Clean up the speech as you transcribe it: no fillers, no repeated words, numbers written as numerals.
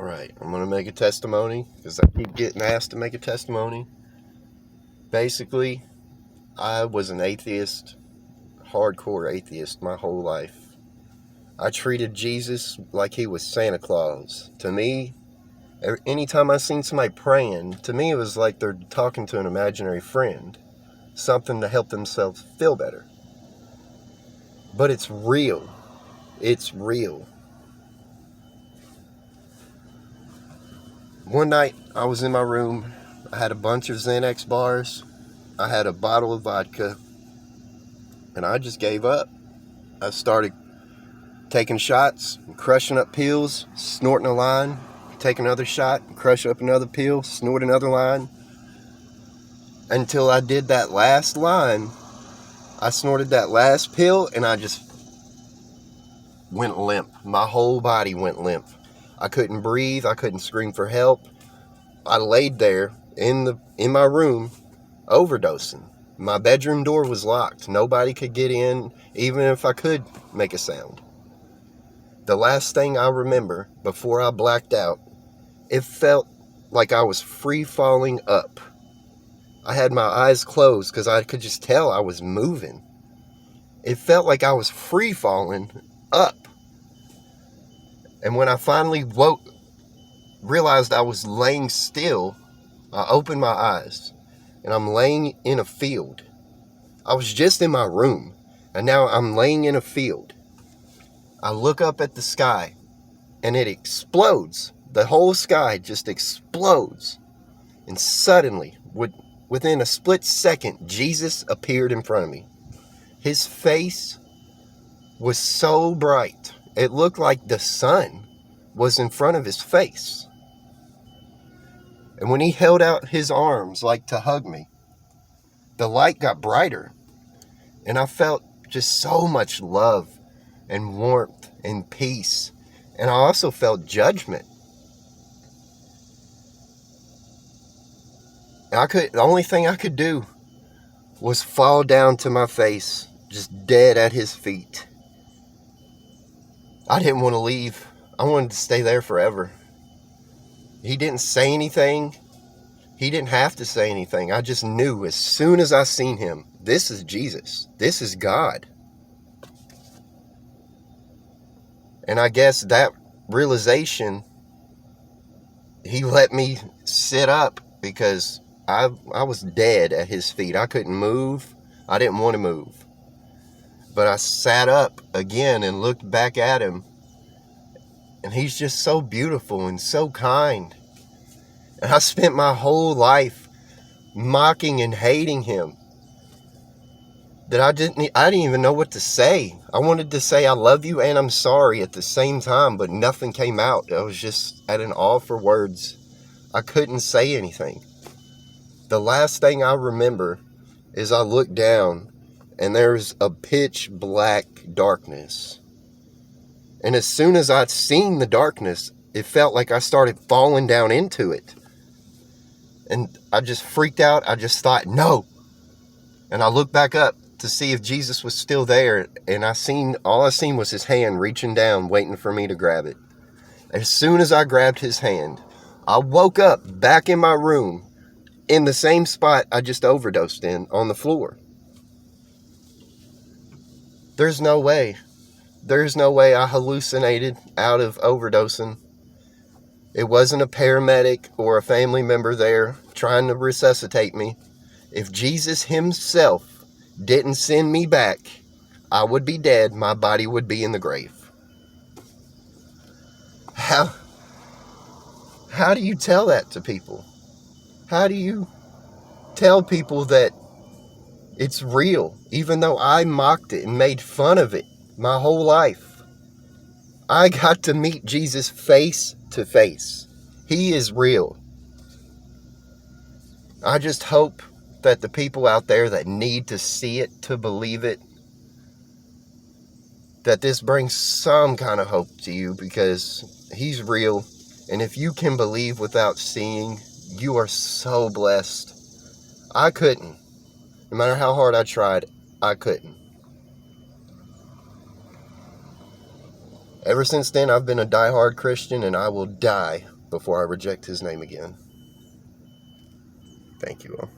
Alright, I'm going to make a testimony because I keep getting asked to make a testimony. Basically, I was an atheist, hardcore atheist my whole life. I treated Jesus like he was Santa Claus. To me, anytime I seen somebody praying, to me it was like they're talking to an imaginary friend. Something to help themselves feel better. But it's real. It's real. One night, I was in my room. I had a bunch of Xanax bars. I had a bottle of vodka. And I just gave up. I started taking shots, crushing up pills, snorting a line, take another shot, crush up another pill, snort another line. Until I did that last line, I snorted that last pill, and I just went limp. My whole body went limp. I couldn't breathe. I couldn't scream for help. I laid there in my room, overdosing. My bedroom door was locked. Nobody could get in, even if I could make a sound. The last thing I remember before I blacked out, it felt like I was free falling up. I had my eyes closed because I could just tell I was moving. It felt like I was free falling up. And when I finally realized I was laying still, I opened my eyes, and I'm laying in a field. I was just in my room, and now I'm laying in a field. I look up at the sky, and it explodes. The whole sky just explodes. And suddenly, within a split second, Jesus appeared in front of me. His face was so bright, it looked like the sun was in front of his face. And when he held out his arms like to hug me, the light got brighter. And I felt just so much love and warmth and peace. And I also felt judgment. And the only thing I could do was fall down to my face, just dead at his feet. I didn't want to leave. I wanted to stay there forever. He didn't say anything. He didn't have to say anything. I just knew as soon as I seen him, this is Jesus. This is God. And I guess that realization, he let me sit up because I was dead at his feet. I couldn't move. I didn't want to move. But I sat up again and looked back at him. And he's just so beautiful and so kind. And I spent my whole life mocking and hating him. That I didn't even know what to say. I wanted to say I love you and I'm sorry at the same time, but nothing came out. I was just at an all for words. I couldn't say anything. The last thing I remember is I looked down and there's a pitch black darkness. And as soon as I'd seen the darkness, it felt like I started falling down into it. And I just freaked out. I just thought, no. And I looked back up to see if Jesus was still there. And all I seen was his hand reaching down, waiting for me to grab it. As soon as I grabbed his hand, I woke up back in my room in the same spot I just overdosed in, on the floor. There's no way I hallucinated out of overdosing. It wasn't a paramedic or a family member there trying to resuscitate me. If Jesus himself didn't send me back, I would be dead. My body would be in the grave. How do you tell that to people? How do you tell people that it's real, even though I mocked it and made fun of it my whole life? I got to meet Jesus face to face. He is real. I just hope that the people out there that need to see it to believe it, that this brings some kind of hope to you, because he's real. And if you can believe without seeing, you are so blessed. I couldn't. No matter how hard I tried, I couldn't. Ever since then, I've been a diehard Christian, and I will die before I reject his name again. Thank you all.